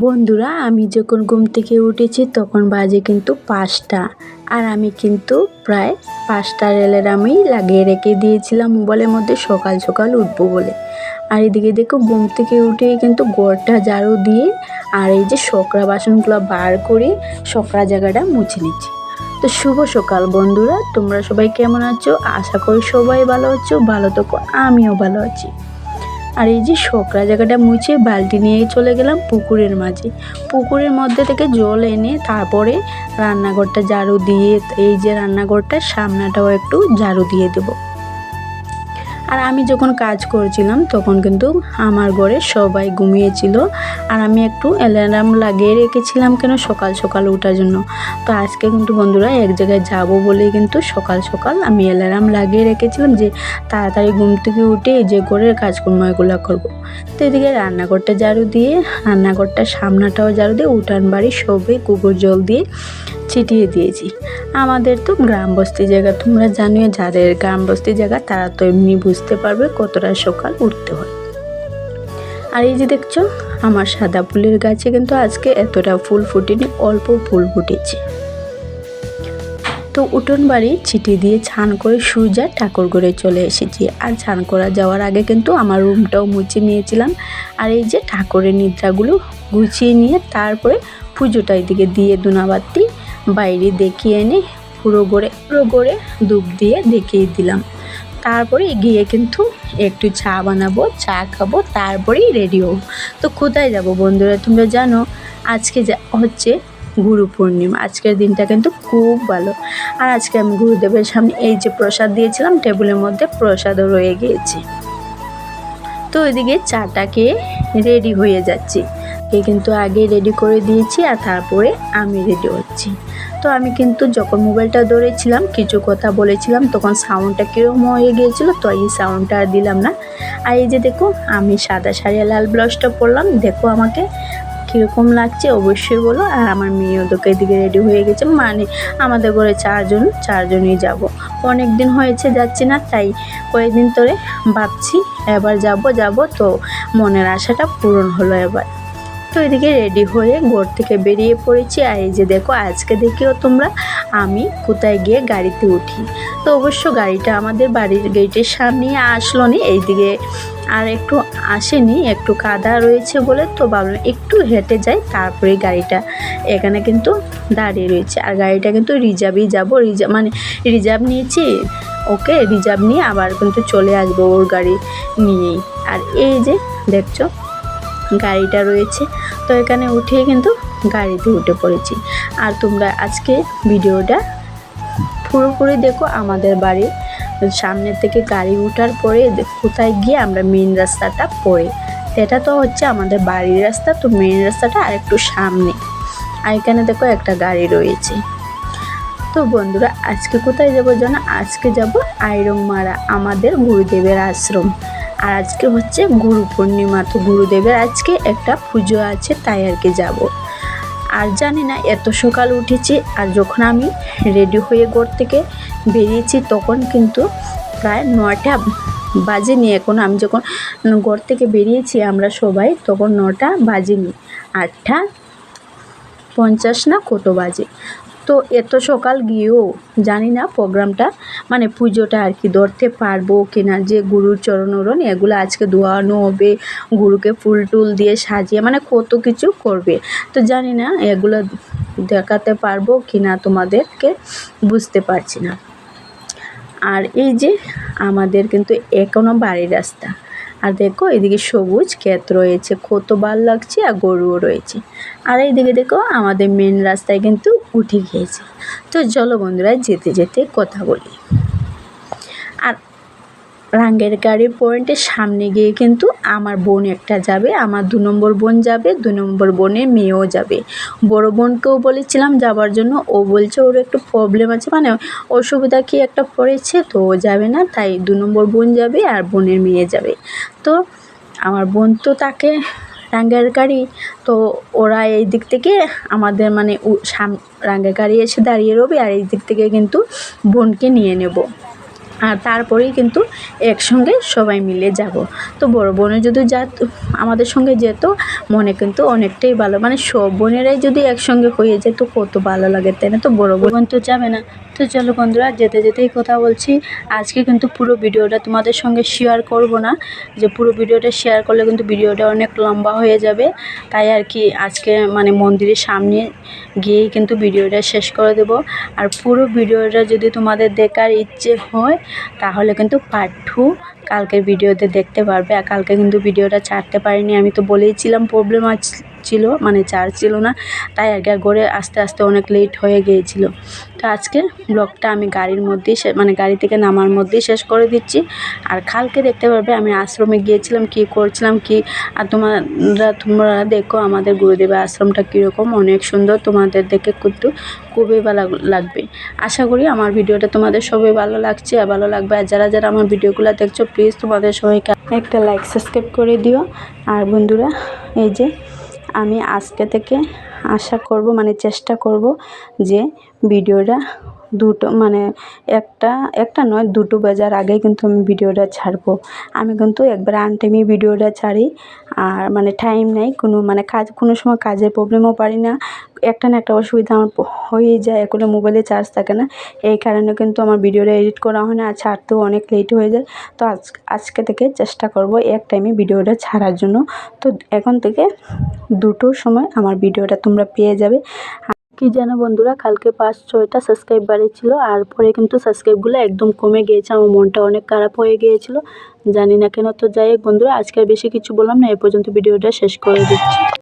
বন্ধুরা, আমি যখন ঘুম থেকে উঠেছি তখন বাজে কিন্তু 5টা। আর আমি কিন্তু প্রায় 5টার অ্যালার্মই লাগিয়ে রেখে দিয়েছিলাম মোবাইলের মধ্যে সকাল সকাল উঠবো বলে। আর এদিকে দেখো ঘুম থেকে উঠেই কিন্তু ঘরটা ঝাড়ু দিয়ে আর এই যে শোকরা বাসনগুলো বার করে শোকরা জায়গাটা মুছে নিচ্ছি। তো শুভ সকাল বন্ধুরা, তোমরা সবাই কেমন আছো? আশা করি সবাই ভালো আছো। ভালো তো আমিও ভালো আছি। আর এই যে শোকরা জায়গাটা মুছে বালতি নিয়ে চলে গেলাম পুকুরের মাঝে। পুকুরের মধ্যে থেকে জল এনে তারপরে রান্নাঘরটা ঝাড়ু দিয়ে এই যে রান্নাঘরটার সামনাটাও একটু ঝাড়ু দিয়ে দেব। আর আমি যখন কাজ করছিলাম তখন কিন্তু আমার ঘরে সবাই ঘুমিয়েছিল। আর আমি একটু অ্যালার্ম লাগিয়ে রেখেছিলাম কেন সকাল সকাল ওঠার জন্য। তো আজকে কিন্তু বন্ধুরা এক জায়গায় যাব বলে কিন্তু সকাল সকাল আমি অ্যালার্ম লাগিয়ে রেখেছিলাম যে তাড়াতাড়ি ঘুম থেকে উঠে যে ঘরের কাজকর্ম এগুলো করবো। তো এদিকে রান্নাঘরটা ঝাড়ু দিয়ে রান্নাঘরটার সামনাটাও ঝাড়ু দিয়ে উঠান বাড়ি সবই গোবর জল দিয়ে ছিটিয়ে দিয়েছি। আমাদের তো গ্রাম বস্তি জায়গা, তোমরা জানিও যাদের গ্রাম বস্তি জায়গা তারা তো এমনি বুঝতে পারবে কতটা সকাল উঠতে হয়। আর এই যে দেখছো আমার সাদা ফুলের গাছে কিন্তু আজকে এতটা ফুল ফুটেনি, অল্প ফুল ফুটেছে। তো উঠোন বাড়ি ছিটি দিয়ে ছান করে সুজা ঠাকুর ঘরে চলে এসেছি। আর ছান করা যাওয়ার আগে কিন্তু আমার রুমটাও মুছে নিয়েছিলাম। আর এই যে ঠাকুরের নিদ্রাগুলো গুছিয়ে নিয়ে তারপরে পুজোটা এদিকে দিয়ে দুনাবাতি বাইরে দেখিয়ে এনে পুরো গড়ে ধূপ দিয়ে দেখিয়ে দিলাম। তারপরে গিয়ে কিন্তু একটু চা বানাবো, চা খাবো, তারপরেই রেডি হবো। তো কোথায় যাব বন্ধুরা? তোমরা জানো আজকে হচ্ছে গুরু পূর্ণিমা। আজকের দিনটা কিন্তু খুব ভালো। আর আজকে আমি গুরুদেবের সামনে এই যে প্রসাদ দিয়েছিলাম টেবিলের মধ্যে প্রসাদও রয়ে গিয়েছে। তো ওইদিকে চাটা খেয়ে রেডি হয়ে যাচ্ছি। কিন্তু আগে রেডি করে দিয়েছি আর তারপরে আমি রেডি হচ্ছি। তো আমি কিন্তু যখন মোবাইলটা ধরেছিলাম কিছু কথা বলেছিলাম তখন সাউন্ডটা কীরকম হয়ে গিয়েছিলো, তো এই সাউন্ডটা আর দিলাম না। আর এই যে দেখো আমি সাদা শাড়ি লাল ব্লাউজটা পরলাম, দেখো আমাকে কীরকম লাগছে অবশ্যই বলো। আর আমার মেয়েও তোকে এদিকে রেডি হয়ে গেছে, মানে আমাদের ঘরে চারজনই যাব। অনেক দিন হয়েছে যাচ্ছি না, তাই কয়েকদিন ধরে ভাবছি এবার যাব। তো মনের আশাটা পূরণ হলো এবার। তো এদিকে রেডি হয়ে ঘর থেকে বেরিয়ে পড়েছি। আর এই যে দেখো আজকে দেখিও তোমরা আমি কোথায় গিয়ে গাড়িতে উঠি। তো অবশ্য গাড়িটা আমাদের বাড়ির গেটের সামনে আসলো নি, এইদিকে আর একটু আসেনি, একটু কাদা রয়েছে বলে তো ভাবলাম একটু হেঁটে যাই, তারপরে গাড়িটা এখানে কিন্তু দাঁড়িয়ে রয়েছে। আর গাড়িটা কিন্তু রিজার্ভেই যাব, মানে রিজার্ভ নিয়েছি, ওকে রিজার্ভ নিয়ে আবার কিন্তু চলে আসবো ওর গাড়ি নিয়েই। আর এই যে দেখছো গাড়িটা রয়েছে, তো এখানে উঠে কিন্তু গাড়িতে উঠে পড়েছি। আর তোমরা আজকে ভিডিওটা পুরোপুরি দেখো। আমাদের বাড়ির সামনে থেকে গাড়ি ওঠার পরে কোথায় গিয়ে আমরা মেন রাস্তাটা পড়ে, এটা তো হচ্ছে আমাদের বাড়ির রাস্তা, তো মেন রাস্তাটা আর একটু সামনে। আর এখানে দেখো একটা গাড়ি রয়েছে। তো বন্ধুরা আজকে কোথায় যাব জানো? আজকে যাব আইরংমারা, আমাদের গুরুদেবের আশ্রম। আর আজকে হচ্ছে গুরু পূর্ণিমা, তো গুরুদেবের আজকে একটা পুজো আছে, তাই আর কি যাব। আর জানি না এত সকাল উঠেছি। আর যখন আমি রেডি হয়ে ঘর থেকে বেরিয়েছি তখন কিন্তু প্রায় 9টা বাজেনি। এখন আমি যখন ঘর থেকে বেরিয়েছি আমরা সবাই তখন 9টা বাজেনি, 8:50 না কত বাজে। তো এত সকাল গিয়েও জানি না প্রোগ্রামটা মানে পুজোটা আর কি ধরতে পারবো কিনা, যে গুরুর চরণরণ এগুলো আজকে ধোয়ানো হবে, গুরুকে ফুল টুল দিয়ে সাজিয়ে মানে কত কিছু করবে। তো জানি না এগুলো দেখাতে পারবো কিনা তোমাদেরকে, বুঝতে পারছি না। আর এই যে আমাদের কিন্তু এখনো বাড়ির রাস্তা। আর দেখো এদিকে সবুজ ক্ষেত রয়েছে, কত ভালো লাগছে, আর গরুও রয়েছে। আর এইদিকে দেখো আমাদের মেন রাস্তায় কিন্তু উঠে গিয়েছে। তো চলো বন্ধুরা যেতে যেতে কথা বলি। আর রাঙ্গের গাড়ির পয়েন্টের সামনে গিয়ে কিন্তু আমার বোন একটা যাবে, আমার 2 নম্বর বোন যাবে, 2 নম্বর বোনের মেয়েও যাবে। বড় বোনকেও বলেছিলাম যাবার জন্য, ও বলছে ওর একটু প্রবলেম আছে, মানে অসুবিধা কি একটা পড়েছে, তো ও যাবে না, তাই 2 নম্বর বোন যাবে আর বোনের মেয়ে যাবে। তো আমার বোন তো তাকে রাঙ্গের গাড়ি, তো ওরা এই দিক থেকে আমাদের মানে রাঙ্গের গাড়ি এসে দাঁড়িয়ে রবে, আর এই দিক থেকে কিন্তু বোনকে নিয়ে নেব। আর তারপরেই কিন্তু একসঙ্গে সবাই মিলে যাব। তো বড় বোনও যদি আমাদের সঙ্গে যেত, মনে কিন্তু অনেকটাই ভালো, মানে সব বোনেরাই যদি একসঙ্গে হয়ে যেত কত ভালো লাগে, তাই না? তো বড় বোন তো যাবে না। তো চলো বন্ধুরা, যেতে যেতেই কথা বলছি। আজকে কিন্তু পুরো ভিডিওটা তোমাদের সঙ্গে শেয়ার করব না, যে পুরো ভিডিওটা শেয়ার করলে কিন্তু ভিডিওটা অনেক লম্বা হয়ে যাবে। তাই আর কি আজকে মানে মন্দিরের সামনে গিয়েই কিন্তু ভিডিওটা শেষ করে দেব। আর পুরো ভিডিওটা যদি তোমাদের দেখার ইচ্ছে হয় তাহলে কিন্তু পার্ট 2 কালকের ভিডিওতে দেখতে পারবে। আর কালকে কিন্তু ভিডিওটা ছাড়তে পারিনি, আমি তো বলেইছিলাম প্রবলেম ছিল, মানে চার্জ ছিল না, তাই আগে করে আস্তে আস্তে অনেক লেট হয়ে গিয়েছিল। তো আজকে ব্লগটা আমি গাড়ির মধ্যেই মানে গাড়ি থেকে নামার মধ্যেই শেষ করে দিচ্ছি। আর কালকে দেখতে পারবে আমি আশ্রমে গিয়েছিলাম, কি করছিলাম কি। আর তোমরা দেখো আমাদের গুরুদেবের আশ্রমটা কীরকম, অনেক সুন্দর, তোমাদের দেখে কিন্তু খুবই ভালো লাগবে। আশা করি আমার ভিডিওটা তোমাদের সবাই ভালো লাগছে আর ভালো লাগবে। আর যারা যারা আমার ভিডিওগুলো দেখছো প্লিজ তোমাদের সবাইকে একটা লাইক সাবস্ক্রাইব করে দিও। আর বন্ধুরা, এই যে আমি আজকে থেকে আশা করব, মানে চেষ্টা করব যে ভিডিওটা মানে একটা নয় 2টো বাজার আগে কিন্তু আমি ভিডিওটা ছাড়বো। আমি কিন্তু একবার আনটাইমে ভিডিওটা ছাড়ি, আর মানে টাইম নেই কোনো, মানে কোনো সময় কাজের প্রবলেমও পারি না, একটা না একটা অসুবিধা আমার হয়েই যায়, এখনো মোবাইলে চার্জ থাকে না, এই কারণে কিন্তু আমার ভিডিওটা এডিট করা হয় না, আর ছাড়তেও অনেক লেট হয়ে যায়। তো আজকে থেকে চেষ্টা করব এক টাইমে ভিডিওটা ছাড়ার জন্য। তো এখন থেকে 2টোর সময় আমার ভিডিওটা তোমরা পেয়ে যাবে। কি জানো বন্ধুরা, কালকে 5-6টা সাবস্ক্রাইব বাড়িয়েছিল, আর পরে কিন্তু সাবস্ক্রাইবগুলো একদম কমে গিয়েছে, আমার মনটা অনেক খারাপ হয়ে গিয়েছিল, জানি না কেন। তো যাই হোক বন্ধুরা, আজকে আর বেশি কিছু বললাম না, এ পর্যন্ত ভিডিওটা শেষ করে দিচ্ছি।